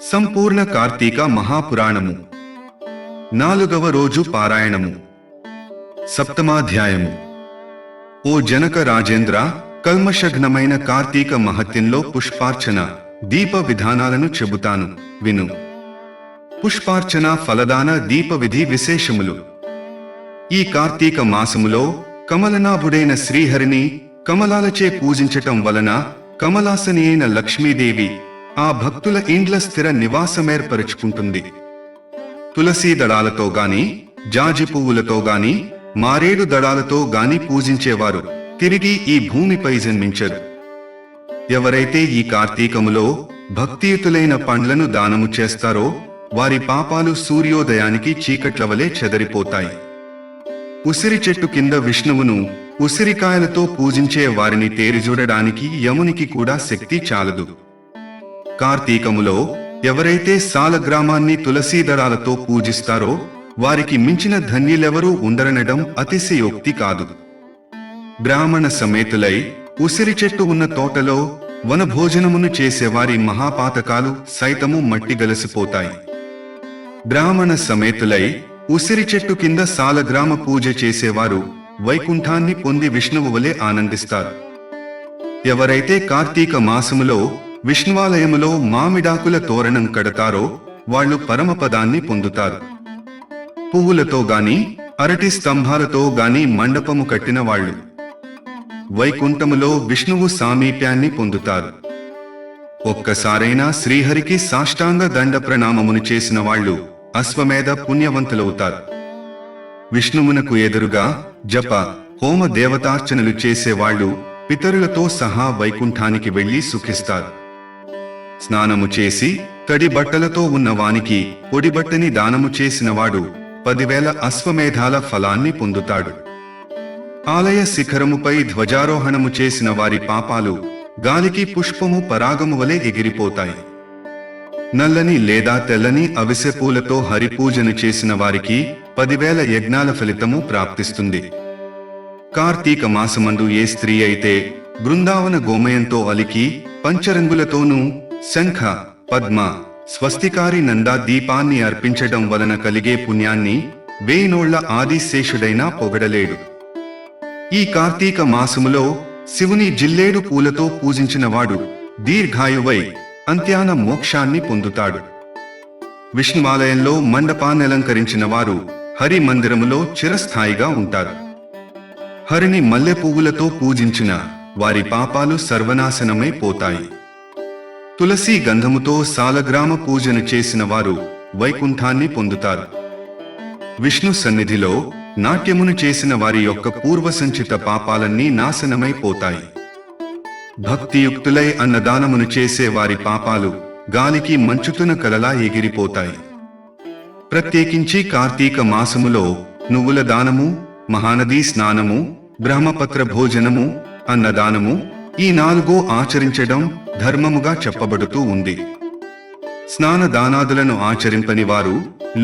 సంపూర్ణ కార్తీక మహాపురాణము 4వ రోజు పారాయణము సప్తమాధ్యాయము. ఓ జనక రాజేంద్ర, కల్మషఘ్నమైన కార్తీక మహత్యంలో పుష్పార్చన దీప విధానాలను చెబుతాను, విను. పుష్పార్చన, ఫలదాన, దీప విధి విశేషములు. ఈ కార్తీక మాసములో కమలనాభుడైన శ్రీహరిని కమలాలచే పూజించటం వలన కమలాసని అయిన లక్ష్మీదేవి ఆ భక్తుల ఇండ్ల స్థిర నివాసమేర్పరుచుకుంటుంది. తులసీ దళాలతో గాని, జాజి పువ్వులతో గాని, మారేడు దళాలతో గాని పూజించేవారు తిరిగి ఈ భూమిపై జన్మించరు. ఎవరైతే ఈ కార్తీకములో భక్తియుతులైన పండ్లను దానము చేస్తారో వారి పాపాలు సూర్యోదయానికి చీకట్లవలే చెదరిపోతాయి. ఉసిరి చెట్టు కింద విష్ణువును ఉసిరికాయలతో పూజించే వారిని తేరిజూడడానికి యమునికి కూడా శక్తి చాలదు. కార్తీకములో ఎవరైతే సాలగ్రామాన్ని తులసీదళాలతో పూజిస్తారో వారికి మించిన ధన్యులెవరూ ఉండరనడం అతిశయోక్తి కాదు. బ్రాహ్మణ సమేతులై ఉసిరి చెట్టు ఉన్న తోటలో వనభోజనమును చేసేవారి మహాపాతకాలు సైతము మట్టిగలసిపోతాయి. బ్రాహ్మణ సమేతులై ఉసిరి చెట్టు కింద సాలగ్రామ పూజ చేసేవారు వైకుంఠాన్ని పొంది విష్ణువు వలె ఆనందిస్తారు. ఎవరైతే కార్తీక మాసములో విష్ణువాలయములో మామిడాకుల తోరణం కడతారో వాళ్ళు పరమపదాన్ని పొందుతారు. పువ్వులతో గాని, అరటి స్తంభాలతో గాని మండపము కట్టిన వాళ్ళు వైకుంఠములో విష్ణువు సామీప్యాన్ని పొందుతారు. ఒక్కసారైనా శ్రీహరికి సాష్టాంగ దండ ప్రణామమును చేసిన వాళ్ళు అశ్వమేధ పుణ్యవంతులవుతారు. విష్ణువునకు ఎదురుగా జప, హోమ, దేవతార్చనలు చేసేవాళ్లు పితరులతో సహా వైకుంఠానికి వెళ్లి సుఖిస్తారు. స్నానము చేసి తడి బట్టలతో ఉన్న వానికి పొడిబట్టని దానము చేసినవాడు 10,000 అశ్వమేధాల ఫలాన్ని పొందుతాడు. ఆలయ శిఖరముపై ధ్వజారోహణము చేసిన వారి పాపాలు గాలికి పుష్పము పరాగము వలె ఎగిరిపోతాయి. నల్లని లేదా తెల్లని అవిసె పూలతో హరిపూజను చేసిన వారికి 10,000 యజ్ఞాల ఫలితము ప్రాప్తిస్తుంది. కార్తీక మాసమందు ఏ స్త్రీ అయితే బృందావన గోమయంతో అలికి పంచరంగులతోనూ శంఖ, పద్మ, స్వస్తికారి నందా దీపాన్ని అర్పించడం వలన కలిగే పుణ్యాన్ని 1000 ఆదిశేషుడైనా పొగడలేడు. ఈ కార్తీక మాసములో శివుని జిల్లేడు పూలతో పూజించిన వాడు దీర్ఘాయువై అంత్యాన మోక్షాన్ని పొందుతాడు. విష్ణువాలయంలో మండపాన్నలంకరించిన వారు హరి మందిరములో చిరస్థాయిగా ఉంటారు. హరిని మల్లె పువ్వులతో పూజించిన వారి పాపాలు సర్వనాశనమై పోతాయి. తులసి గంధముతో సాలగ్రామ పూజను చేసిన వారు వైకుంఠాన్ని పొందుతారు. విష్ణు సన్నిధిలో నాట్యమును చేసిన వారి యొక్క పూర్వసంచిత పాపాలన్నీ నాశనమై పోతాయి. భక్తియుక్తులై అన్నదానమును చేసే వారి పాపాలు గాలికి మంచుతున కలలా ఎగిరిపోతాయి. ప్రత్యేకించి కార్తీక మాసములో నువ్వుల దానము, మహానదీ స్నానము, బ్రహ్మపత్ర భోజనము, అన్నదానము ఈ 4 ఆచరించడం ధర్మముగా చెప్పబడుతూ ఉంది. స్నానదానాదులను ఆచరింపని వారు,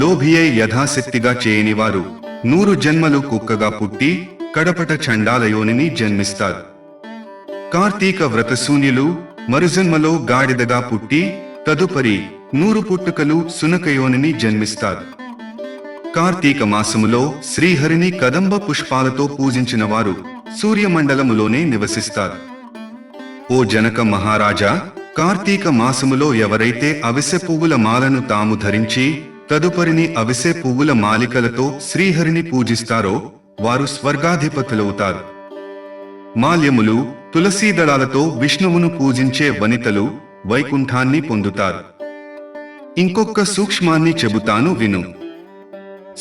లోభియై యథాశక్తిగా చేయనివారు 100 జన్మలు కుక్కగా పుట్టి కడపట చండాలయోనిని జన్మిస్తారు. కార్తీక వ్రతశూన్యులు మరుజన్మలో గాడిదగా పుట్టి తదుపరి 100 పుట్టుకలు సునకయోనిని జన్మిస్తారు. కార్తీక మాసములో శ్రీహరిని కదంబ పుష్పాలతో పూజించిన వారు సూర్యమండలములోనే నివసిస్తారు. ఓ జనక మహారాజా, కార్తీక మాసములో ఎవరైతే అవిసె పువ్వుల మాలను తాము ధరించి తదుపరిని అవిసె పువ్వుల మాలికలతో శ్రీహరిని పూజిస్తారో వారు స్వర్గాధిపతులవుతారు. మాల్యములు, తులసీదళాలతో విష్ణువును పూజించే వనితలు వైకుంఠాన్ని పొందుతారు. ఇంకొక సూక్ష్మాన్ని చెబుతాను, విను.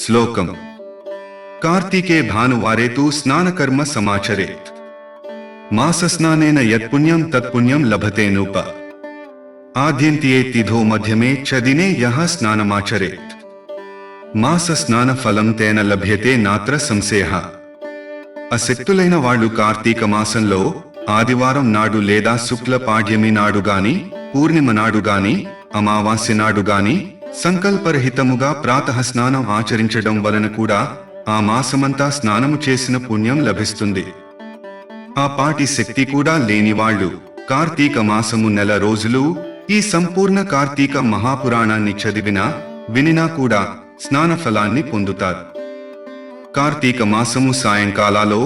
శ్లోకం. కార్తీకే భానువారేతు స్నానకర్మ సమాచరేత్. మాసస్నానేన యత్పుణ్యం తత్పుణ్యం లభతేనూప. ఆద్యంత్యే తిథో మధ్యమే చ దినే యః స్నానమాచరేత్. మాసస్నాన ఫలం తేన లభ్యతే నాత్ర సంశయః. అశక్తులైన వాళ్ళు కార్తీక మాసంలో ఆదివారం నాడు లేదా శుక్ల పాడ్యమి నాడు గాని, పూర్ణిమ నాడు గాని, అమావాస్య నాడు గాని సంకల్పరహితముగా ప్రాతః స్నానం ఆచరించడం వలన కూడా ఆ మాసమంతా స్నానము చేసిన పుణ్యం లభిస్తుంది. ఆ పాటి శక్తి కూడా లేనివాళ్లు కార్తీక మాసము నెల రోజులు ఈ సంపూర్ణ కార్తీక మహాపురాణాన్ని చదివినా వినినా కూడా స్నాన ఫలాన్ని పొందుతారు. కార్తీక మాసము సాయంకాలాలో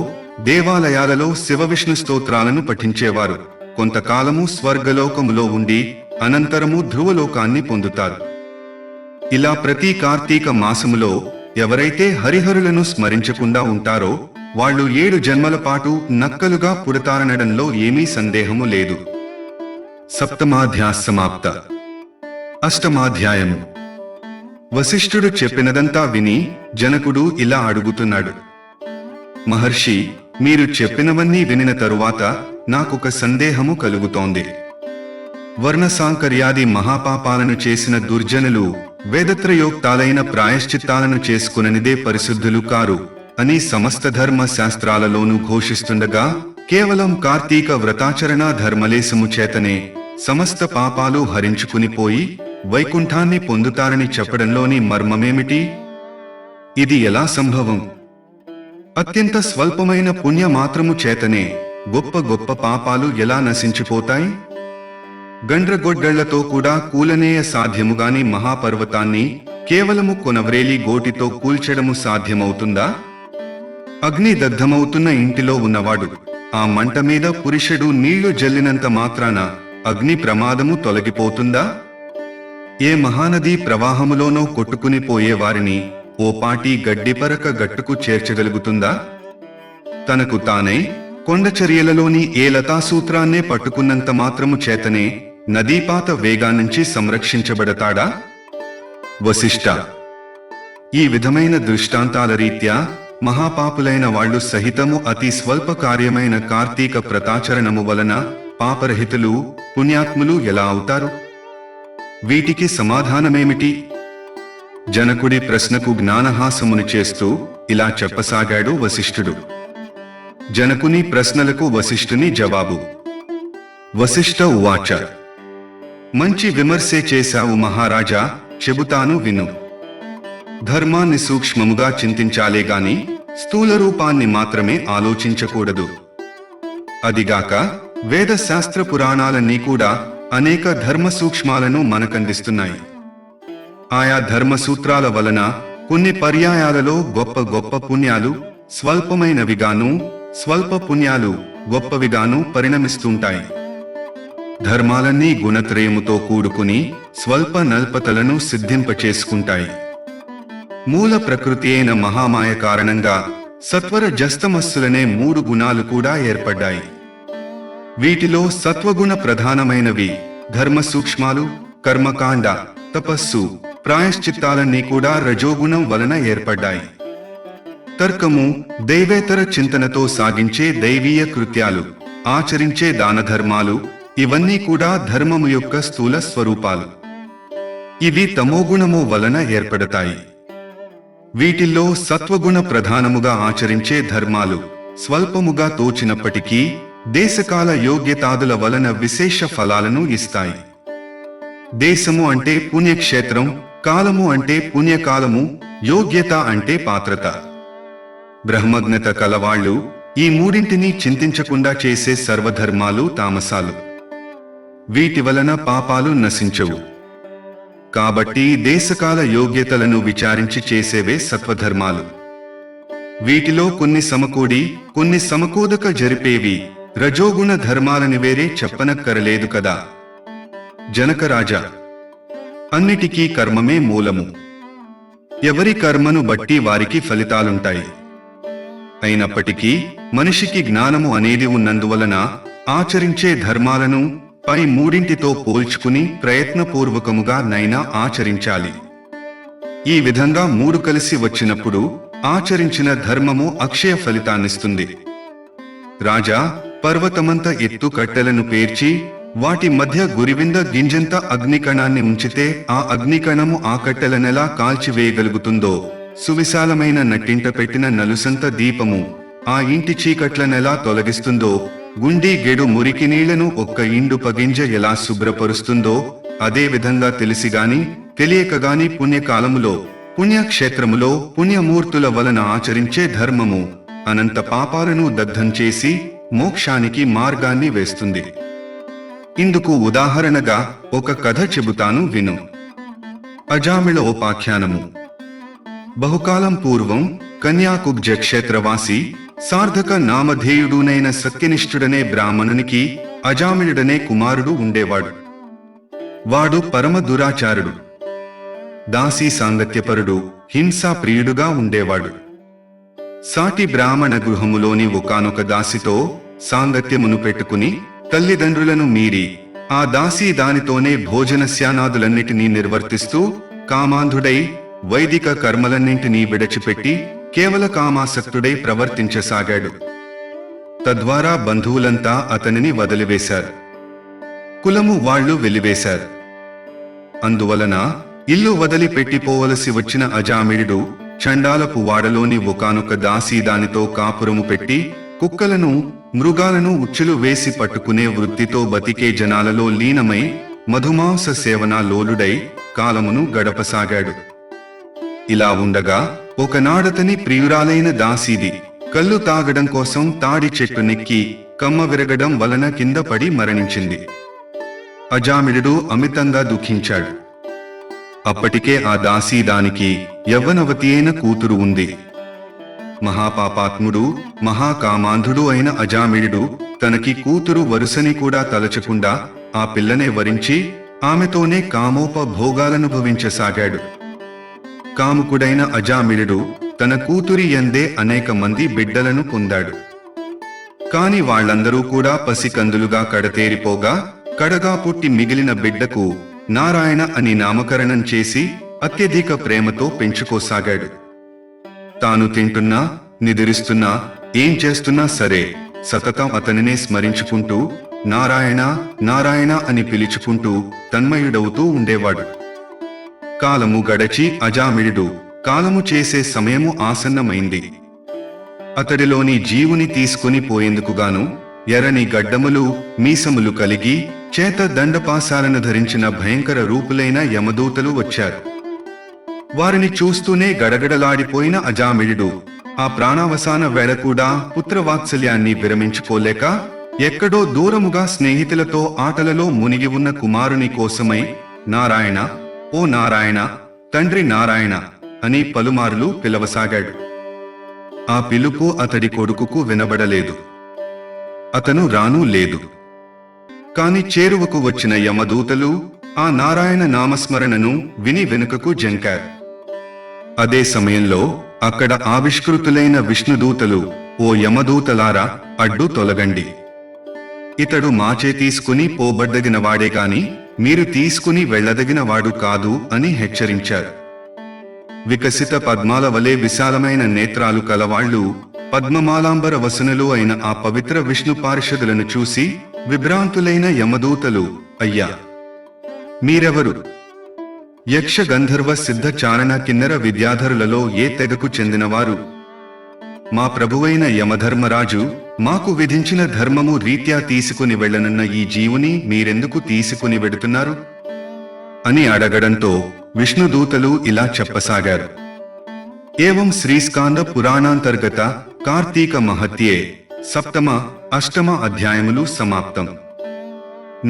దేవాలయాలలో శివవిష్ణు స్తోత్రాలను పఠించేవారు కొంతకాలము స్వర్గలోకములో ఉండి అనంతరము ధ్రువలోకాన్ని పొందుతారు. ఇలా ప్రతి కార్తీక మాసములో ఎవరైతే హరిహరులను స్మరించకుండా ఉంటారో వాళ్ళు 7 జన్మల పాటు నక్కలుగా పుడతారనడంలో ఏమీ సందేహము లేదు. సప్తమాధ్యాయ సమాప్త. అష్టమాధ్యాయము. వశిష్ఠుడు చెప్పినదంతా విని జనకుడు ఇలా అడుగుతున్నాడు: మహర్షి, మీరు చెప్పినవన్నీ వినిన తరువాత నాకొక సందేహము కలుగుతోంది. వర్ణసాంకర్యాది మహాపాపాలను చేసిన దుర్జనులు వేదత్రయోక్తాలైన ప్రాయశ్చిత్తాలను చేసుకుననిదే పరిశుద్ధులు కారు అని సమస్త ధర్మ శాస్త్రాలలోనూ ఘోషిస్తుండగా కేవలం కార్తీక వ్రతాచరణ ధర్మలేశము చేతనే సమస్త పాపాలు హరించుకునిపోయి వైకుంఠాన్ని పొందుతారని చెప్పడంలోని మర్మమేమిటి? ఇది ఎలా సంభవం? అత్యంత స్వల్పమైన పుణ్య మాత్రము చేతనే గొప్ప గొప్ప పాపాలు ఎలా నశించిపోతాయి? గండ్రగొడ్డళ్లతో కూడా కూలనేయ సాధ్యముగాని మహాపర్వతాన్ని కేవలము కొనవ్రేలి గోటితో కూల్చడము సాధ్యమవుతుందా? అగ్ని దగ్ధమవుతున్న ఇంటిలో ఉన్నవాడు ఆ మంట మీద పురుషుడు నీళ్లు జల్లినంత మాత్రాన అగ్ని ప్రమాదము తొలగిపోతుందా? ఏ మహానదీ ప్రవాహములోనో కొట్టుకుని పోయే వారిని ఓ పాటి గడ్డిపరక గట్టుకు చేర్చగలుగుతుందా? తనకు తానే కొండచర్యలలోని ఏ లతాసూత్రాన్నే పట్టుకున్నంత మాత్రము చేతనే నదీపాత వేగాన్నించి సంరక్షించబడతాడా? వశిష్ఠ, ఈ విధమైన దృష్టాంతాల రీత్యా మహాపాపులైన వాళ్లు సహితము అతి స్వల్ప కార్యమైన కార్తీక వ్రతాచరణము వలన పాపరహితులు పుణ్యాత్ములు ఎలా అవుతారు? వీటికి సమాధానమేమిటి? జనకుడి ప్రశ్నకు జ్ఞానహాసమును చేస్తూ ఇలా చెప్పసాగాడు వశిష్ఠుడు. జనకుని ప్రశ్నలకు వశిష్ఠుని జవాబు. వశిష్ఠ ఉవాచ: మంచి విమర్శే చేశావు మహారాజా, చెబుతాను విను. ధర్మాన్ని సూక్ష్మముగా చింతించాలే గాని స్థూల రూపాన్ని మాత్రమే ఆలోచించకూడదు. అదిగాక వేద శాస్త్ర పురాణాలన్నీ కూడా అనేక ధర్మ సూక్ష్మాలను మనకందిస్తున్నాయి. ఆయా ధర్మ సూత్రాల వలన కొన్ని పర్యాయాలలో గొప్ప గొప్ప పుణ్యాలు స్వల్పమైనవిగాను, స్వల్ప పుణ్యాలు గొప్పవిగాను పరిణమిస్తుంటాయి. ధర్మాలన్నీ గుణత్రయముతో కూడుకుని స్వల్ప నల్పతలను సిద్ధింపచేసుకుంటాయి. మూల ప్రకృతి అయిన మహామాయ కారణంగా సత్వర జస్తమస్సులనే 3 గుణాలు కూడా ఏర్పడ్డాయి. వీటిలో సత్వగుణ ప్రధానమైనవి ధర్మ సూక్ష్మాలు, కర్మకాండ, తపస్సు, ప్రాయశ్చిత్తాలన్నీ కూడా రజోగుణం వలన ఏర్పడ్డాయి. తర్కము, దైవేతర చింతనతో సాగించే దైవీయ కృత్యాలు, ఆచరించే దానధర్మాలు ఇవన్నీ కూడా ధర్మము యొక్క స్థూల స్వరూపాలు. ఇవి తమోగుణము వలన ఏర్పడతాయి. వీటిల్లో సత్వగుణ ప్రధానముగా ఆచరించే ధర్మాలు స్వల్పముగా తోచినప్పటికీ దేశకాల యోగ్యతాదుల వలన విశేష ఫలాలను ఇస్తాయి. దేశము అంటే పుణ్యక్షేత్రం, కాలము అంటే పుణ్యకాలము, యోగ్యత అంటే పాత్రత. బ్రహ్మజ్ఞత కలవాళ్లు ఈ మూడింటిని చింతించకుండా చేసే సర్వధర్మాలు తామసాలు. వీటి వలన పాపాలు నశించవు. కాబట్టి దేశకాల యోగ్యతలను విచారించి చేసేవే సత్వధర్మాలు. వీటిలో కొన్ని సమకూడి కొన్ని సమకూదక జరిపేవి రజోగుణ ధర్మాలని వేరే చెప్పనక్కరలేదు కదా. జనకరాజా, అన్నిటికీ కర్మమే మూలము. ఎవరి కర్మను బట్టి వారికి ఫలితాలుంటాయి. అయినప్పటికీ మనిషికి జ్ఞానము అనేది ఉన్నందువలన ఆచరించే ధర్మాలను పై మూడింటితో పోల్చుకుని ప్రయత్నపూర్వకముగా నైనా ఆచరించాలి. ఈ విధంగా 3 కలిసి వచ్చినప్పుడు ఆచరించిన ధర్మము అక్షయ ఫలితాన్నిస్తుంది. రాజా, పర్వతమంత ఎత్తు కట్టెలను పేర్చి వాటి మధ్య గురివింద గింజంత అగ్నికణాన్ని ఉంచితే ఆ అగ్నికణము ఆ కట్టెలనెలా కాల్చివేయగలుగుతుందో, సువిశాలమైన నట్టింట పెట్టిన నలుసంత దీపము ఆ ఇంటి చీకట్లనెలా తొలగిస్తుందో, గుండి గెడు మురికి నీళ్లను ఒక్క ఇండు పగింజ ఎలా శుభ్రపరుస్తుందో, అదే విధంగా తెలిసిగాని తెలియకగాని పుణ్యకాలములో పుణ్యక్షేత్రములో పుణ్యమూర్తుల వలన ఆచరించే ధర్మము అనంత పాపాలను దగ్ధం చేసి మోక్షానికి మార్గాన్ని వేస్తుంది. ఇందుకు ఉదాహరణగా ఒక కథ చెబుతాను విను. అజామిళోపాఖ్యానము. బహుకాలం పూర్వం కన్యాకుబ్జ క్షేత్రవాసి సార్థక నామధేయుడునైన సత్యనిష్ఠుడనే బ్రాహ్మణునికి అజామిళుడనే కుమారుడు ఉండేవాడు. వాడు పరమ దురాచారుడు, దాసీ సాంగత్యపరుడు, హింసా ప్రియుడుగా ఉండేవాడు. సాటి బ్రాహ్మణ గృహములోని ఒకానొక దాసితో సాంగత్యమును పెట్టుకుని తల్లిదండ్రులను మీరి ఆ దాసీ దానితోనే భోజనస్యానాదులన్నిటినీ నిర్వర్తిస్తూ కామాంధుడై వైదిక కర్మలన్నింటినీ విడచిపెట్టి కేవల కామాసక్తుడై ప్రవర్తించసాగాడు. తద్వారా బంధువులంతా అతనిని వదిలివేశారు. కులము వాళ్లు వెలివేశారు. అందువలన ఇల్లు వదిలి పెట్టిపోవలసి వచ్చిన అజామిళుడు చండాలపు వాడలోని ఒకానొక దాసీ దానితో కాపురము పెట్టి కుక్కలను మృగాలను ఉచ్చులు వేసి పట్టుకునే వృత్తితో బతికే జనాలలో లీనమై మధుమాంస సేవనా లోలుడై కాలమును గడపసాగాడు. ఇలా ఉండగా ఒకనాడతని ప్రియురాలైన దాసీది కళ్ళు తాగడం కోసం తాడి చెట్టు నెక్కి కమ్మ విరగడం వలన కింద పడి మరణించింది. అజామిళుడు అమితంగా దుఃఖించాడు. అప్పటికే ఆ దాసీ దానికి యవ్వనవతి అయిన కూతురు ఉంది. మహాపాపాత్ముడు, మహాకామాంధుడు అయిన అజామిళుడు తనకి కూతురు వరుసని కూడా తలచకుండా ఆ పిల్లనే వరించి ఆమెతోనే కామోపభోగాలనుభవించసాగాడు. కాముకుడైన అజామిళుడు తన కూతురి యందే అనేక మంది బిడ్డలను పొందాడు. కాని వాళ్లందరూ కూడా పసికందులుగా కడతేరిపోగా కడగా పుట్టి మిగిలిన బిడ్డకు నారాయణ అని నామకరణం చేసి అత్యధిక ప్రేమతో పెంచుకోసాగాడు. తాను తింటున్నా, నిద్రిస్తున్నా, ఏం చేస్తున్నా సరే సతతం అతనినే స్మరించుకుంటూ నారాయణ నారాయణ అని పిలుచుకుంటూ తన్మయుడవుతూ ఉండేవాడు. కాలము గడచి అజామిళుడు కాలము చేసే సమయము ఆసన్నమైంది. అతడిలోని జీవుని తీసుకుని పోయేందుకుగాను ఎర్రని గడ్డములు, మీసములు కలిగి చేత దండపాసాలను ధరించిన భయంకర రూపులైన యమదూతలు వచ్చారు. వారిని చూస్తూనే గడగడలాడిపోయిన అజామిళుడు ఆ ప్రాణావసాన వేళ కూడా పుత్రవాత్సల్యాన్ని విరమించుకోలేక ఎక్కడో దూరముగా స్నేహితులతో ఆటలలో మునిగి ఉన్న కుమారుని కోసమై నారాయణ, ఓ నారాయణ, తండ్రి నారాయణ అని పలుమార్లు పిలవసాగాడు. ఆ పిలుపు అతడి కొడుకుకు వినబడలేదు. అతను రానూ లేదు. కాని చేరువకు వచ్చిన యమదూతలు ఆ నారాయణ నామస్మరణను విని వెనుకకు జంకారు. అదే సమయంలో అక్కడ ఆవిష్కృతులైన విష్ణుదూతలు, ఓ యమదూతలారా, అడ్డు తొలగండి. ఇతడు మాచే తీసుకుని పోబడ్డగినవాడే గాని మీరు తీసుకుని వెళ్లదగినవాడు కాదు అని హెచ్చరించారు. వికసిత పద్మాల వలె విశాలమైన నేత్రాలు కలవాళ్లు, పద్మమాలాంబర వసనులు అయిన ఆ పవిత్ర విష్ణు పారిషదులను చూసి విభ్రాంతులైన యమదూతలు, అయ్యా మీరెవరు? యక్ష గంధర్వ సిద్ధ చారణ కిన్నెర విద్యాధరులలో ఏ తెగకు చెందినవారు? మా ప్రభువైన యమధర్మరాజు మాకు విధించిన ధర్మము రీత్యా తీసుకుని వెళ్లనున్న ఈ జీవుని మీరెందుకు తీసుకుని వెడుతున్నారు అని అడగడంతో విష్ణుదూతలు ఇలా చెప్పసాగారు. ఏవం శ్రీస్కాంద పురాణాంతర్గత కార్తీక మహత్యే సప్తమ అష్టమ అధ్యాయములు సమాప్తం.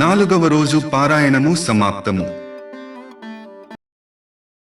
4వ రోజు పారాయణము సమాప్తము.